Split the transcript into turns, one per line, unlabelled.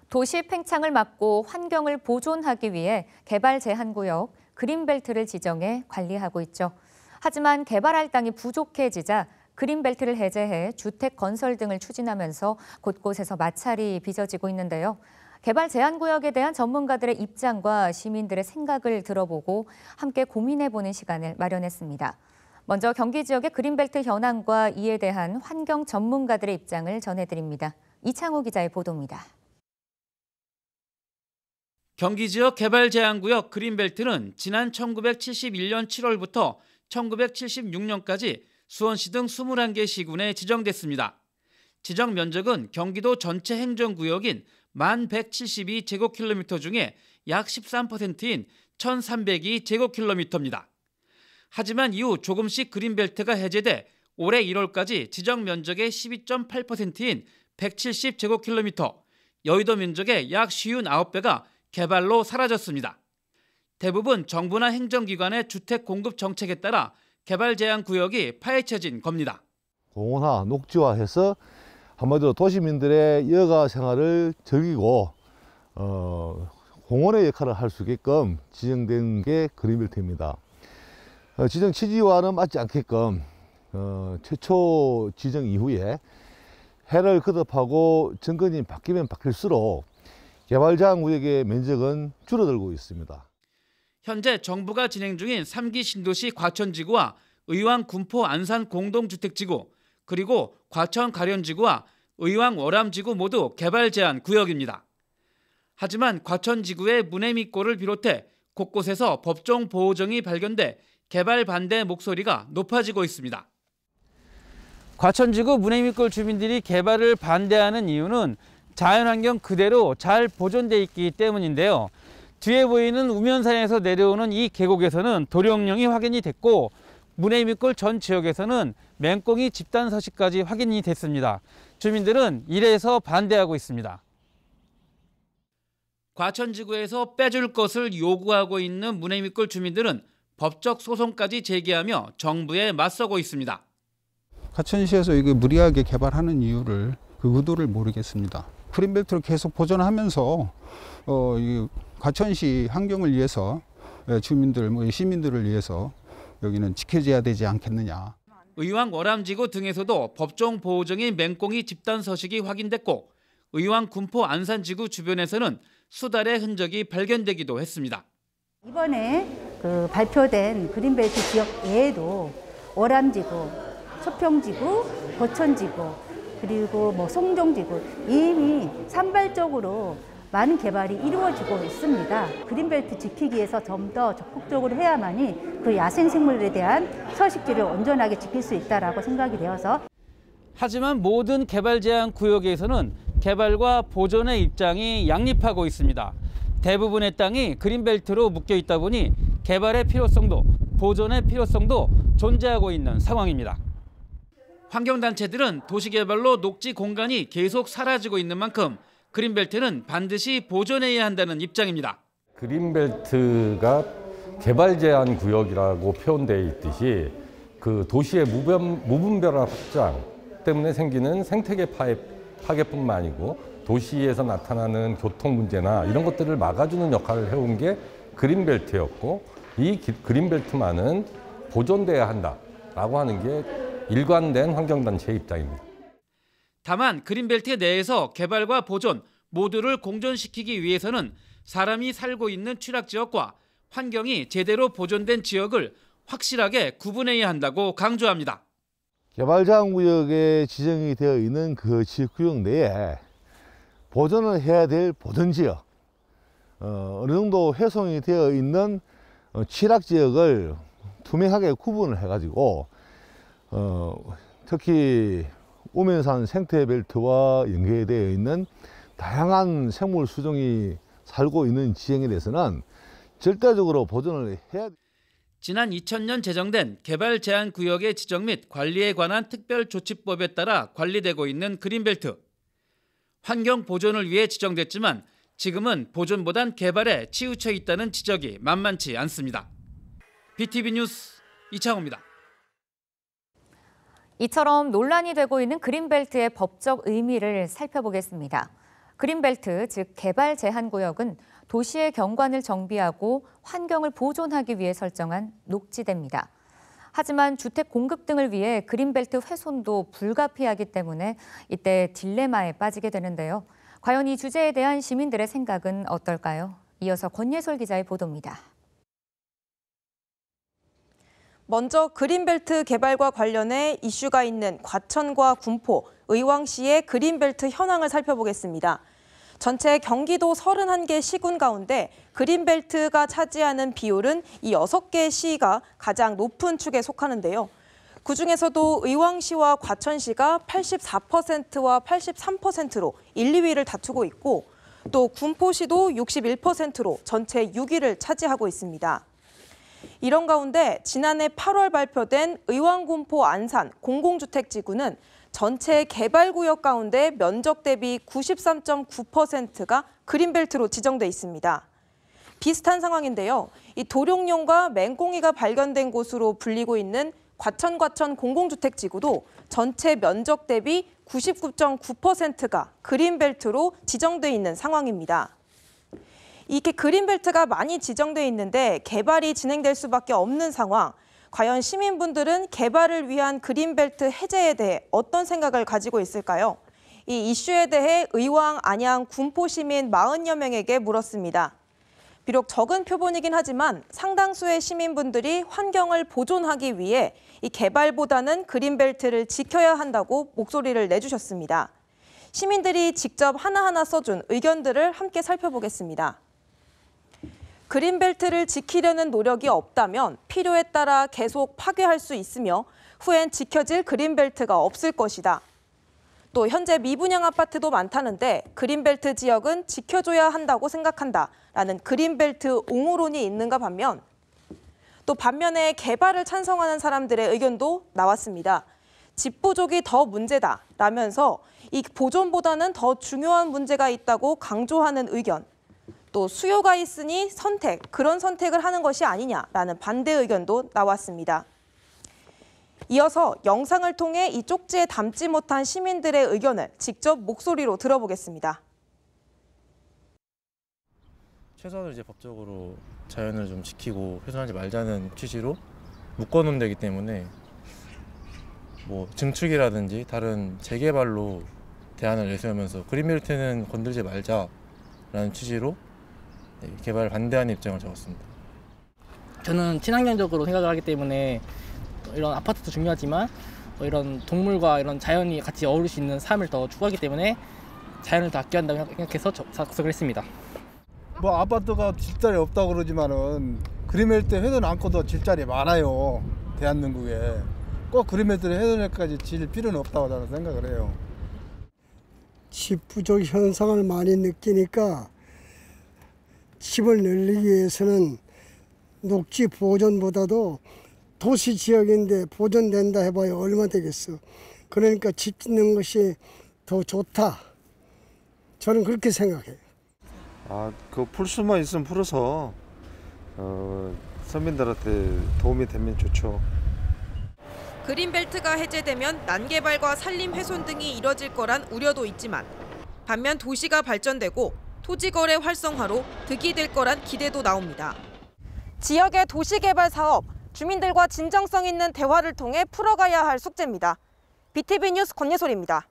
도시 팽창을 막고 환경을 보존하기 위해 개발 제한구역, 그린벨트를 지정해 관리하고 있죠. 하지만 개발할 땅이 부족해지자 그린벨트를 해제해 주택 건설 등을 추진하면서 곳곳에서 마찰이 빚어지고 있는데요. 개발 제한구역에 대한 전문가들의 입장과 시민들의 생각을 들어보고 함께 고민해보는 시간을 마련했습니다. 먼저 경기 지역의 그린벨트 현황과 이에 대한 환경 전문가들의 입장을 전해드립니다. 이창호 기자의 보도입니다.
경기 지역 개발 제한구역 그린벨트는 지난 1971년 7월부터 1976년까지 수원시 등 21개 시군에 지정됐습니다. 지정 면적은 경기도 전체 행정구역인 1172제곱킬로미터 중에 약 13%인 1302제곱킬로미터입니다. 하지만 이후 조금씩 그린벨트가 해제돼 올해 1월까지 지정 면적의 12.8%인 170제곱킬로미터, 여의도 면적의 약 59배가 개발로 사라졌습니다. 대부분 정부나 행정기관의 주택 공급 정책에 따라 개발 제한 구역이 파헤쳐진 겁니다.
공원화, 녹지화해서 한마디로 도시민들의 여가 생활을 즐기고 공원의 역할을 할 수 있게끔 지정된 게 그린벨트입니다. 지정 취지와는 맞지 않게끔 최초 지정 이후에 해를 거듭하고 정권이 바뀌면 바뀔수록 개발 제한 구역의 면적은 줄어들고 있습니다.
현재 정부가 진행 중인 3기 신도시 과천지구와 의왕 군포 안산 공동주택지구, 그리고 과천 가련지구와 의왕 월암지구 모두 개발 제한 구역입니다. 하지만 과천지구의 문해미골을 비롯해 곳곳에서 법정 보호정이 발견돼 개발 반대 목소리가 높아지고 있습니다. 과천지구 문해미골 주민들이 개발을 반대하는 이유는 자연환경 그대로 잘 보존돼 있기 때문인데요. 뒤에 보이는 우면산에서 내려오는 이 계곡에서는 도룡령이 확인이 됐고 문해미골 전 지역에서는 맹꽁이 집단 서식까지 확인이 됐습니다. 주민들은 이래서 반대하고 있습니다. 과천지구에서 빼줄 것을 요구하고 있는 문해미골 주민들은 법적 소송까지 제기하며 정부에 맞서고 있습니다.
과천시에서 이거 무리하게 개발하는 이유를 그 의도를 모르겠습니다. 그린벨트를 계속 보존하면서 과천시 환경을 위해서 주민들, 시민들을 위해서 여기는 지켜져야 되지 않겠느냐.
의왕 월암지구 등에서도 법정 보호종인 맹꽁이 집단 서식이 확인됐고 의왕 군포 안산지구 주변에서는 수달의 흔적이 발견되기도 했습니다.
이번에 발표된 그린벨트 지역 외에도 월암지구, 초평지구, 고천지구, 그리고 송정지구 이미 산발적으로 많은 개발이 이루어지고 있습니다. 그린벨트 지키기 위해서 좀 더 적극적으로 해야만이 그 야생생물에 대한 서식지를 온전하게 지킬 수 있다고 생각이 되어서.
하지만 모든 개발 제한 구역에서는 개발과 보존의 입장이 양립하고 있습니다. 대부분의 땅이 그린벨트로 묶여 있다 보니 개발의 필요성도 보존의 필요성도 존재하고 있는 상황입니다. 환경단체들은 도시개발로 녹지 공간이 계속 사라지고 있는 만큼 그린벨트는 반드시 보존해야 한다는 입장입니다.
그린벨트가 개발 제한 구역이라고 표현되어 있듯이 그 도시의 무분별한 확장 때문에 생기는 생태계 파괴뿐만 아니고 도시에서 나타나는 교통 문제나 이런 것들을 막아주는 역할을 해온 게 그린벨트였고 이 그린벨트만은 보존돼야 한다라고 하는 게 일관된 환경단체의 입장입니다.
다만 그린벨트 내에서 개발과 보존 모두를 공존시키기 위해서는 사람이 살고 있는 취락지역과 환경이 제대로 보존된 지역을 확실하게 구분해야 한다고 강조합니다.
개발 제한 구역에 지정이 되어 있는 그 지역구역 내에 보존을 해야 될 보존지역, 어느 정도 훼손이 되어 있는 취락지역을 투명하게 구분을 해가지고 특히 우면산 생태벨트와 연계되어 있는 다양한 생물 수종이 살고 있는 지형에 대해서는 절대적으로 보존을 해야 됩니다.
지난 2000년 제정된 개발 제한 구역의 지정 및 관리에 관한 특별조치법에 따라 관리되고 있는 그린벨트. 환경 보존을 위해 지정됐지만 지금은 보존보단 개발에 치우쳐 있다는 지적이 만만치 않습니다. BTV 뉴스 이창호입니다.
이처럼 논란이 되고 있는 그린벨트의 법적 의미를 살펴보겠습니다. 그린벨트, 즉 개발 제한 구역은 도시의 경관을 정비하고 환경을 보존하기 위해 설정한 녹지대입니다. 하지만 주택 공급 등을 위해 그린벨트 훼손도 불가피하기 때문에 이때 딜레마에 빠지게 되는데요. 과연 이 주제에 대한 시민들의 생각은 어떨까요? 이어서 권예솔 기자의 보도입니다.
먼저 그린벨트 개발과 관련해 이슈가 있는 과천과 군포, 의왕시의 그린벨트 현황을 살펴보겠습니다. 전체 경기도 31개 시군 가운데 그린벨트가 차지하는 비율은 이 6개 시가 가장 높은 축에 속하는데요. 그중에서도 의왕시와 과천시가 84%와 83%로 1, 2위를 다투고 있고 또 군포시도 61%로 전체 6위를 차지하고 있습니다. 이런 가운데 지난해 8월 발표된 의왕군포 안산 공공주택지구는 전체 개발구역 가운데 면적 대비 93.9%가 그린벨트로 지정돼 있습니다. 비슷한 상황인데요. 이 도룡뇽과 맹꽁이가 발견된 곳으로 불리고 있는 과천 공공주택지구도 전체 면적 대비 99.9%가 그린벨트로 지정돼 있는 상황입니다. 이렇게 그린벨트가 많이 지정돼 있는데 개발이 진행될 수밖에 없는 상황. 과연 시민분들은 개발을 위한 그린벨트 해제에 대해 어떤 생각을 가지고 있을까요? 이 이슈에 대해 의왕, 안양, 군포 시민 40여 명에게 물었습니다. 비록 적은 표본이긴 하지만 상당수의 시민분들이 환경을 보존하기 위해 이 개발보다는 그린벨트를 지켜야 한다고 목소리를 내주셨습니다. 시민들이 직접 하나하나 써준 의견들을 함께 살펴보겠습니다. 그린벨트를 지키려는 노력이 없다면 필요에 따라 계속 파괴할 수 있으며 후엔 지켜질 그린벨트가 없을 것이다. 또 현재 미분양 아파트도 많다는데 그린벨트 지역은 지켜줘야 한다고 생각한다라는 그린벨트 옹호론이 있는가 반면 또 반면에 개발을 찬성하는 사람들의 의견도 나왔습니다. 집 부족이 더 문제다라면서 이 보존보다는 더 중요한 문제가 있다고 강조하는 의견. 또 수요가 있으니 그런 선택을 하는 것이 아니냐라는 반대 의견도 나왔습니다. 이어서 영상을 통해 이 쪽지에 담지 못한 시민들의 의견을 직접 목소리로 들어보겠습니다.
최소한으로 이제 법적으로 자연을 좀 지키고 훼손하지 말자는 취지로 묶어놓은 데기 때문에 뭐 증축이라든지 다른 재개발로 대안을 내세우면서 그린벨트는 건들지 말자라는 취지로 개발 반대하는 입장을 적었습니다.
저는 친환경적으로 생각을 하기 때문에 이런 아파트도 중요하지만 이런 동물과 이런 자연이 같이 어울릴 수 있는 삶을 더 추구하기 때문에 자연을 더 아껴야 한다고 생각해서 작성을 했습니다.
뭐 아파트가 질자리 없다고 그러지만은 그린벨트 해도 않고도 질자리 많아요. 대한민국에 꼭 그린벨트를 해도까지 질 필요는 없다고 저는 생각을 해요.
집 부족 현상을 많이 느끼니까 집을 늘리기 위해서는 녹지 보존보다도 도시 지역인데 보존된다 해봐야 얼마 되겠어. 그러니까 집 짓는 것이 더 좋다. 저는 그렇게 생각해요.
그 풀 수만 있으면 풀어서 서민들한테 도움이 되면 좋죠.
그린벨트가 해제되면 난개발과 산림 훼손 등이 이뤄질 거란 우려도 있지만 반면 도시가 발전되고 토지거래 활성화로 득이 될 거란 기대도 나옵니다. 지역의 도시개발 사업, 주민들과 진정성 있는 대화를 통해 풀어가야 할 숙제입니다. BTV 뉴스 권예솔입니다.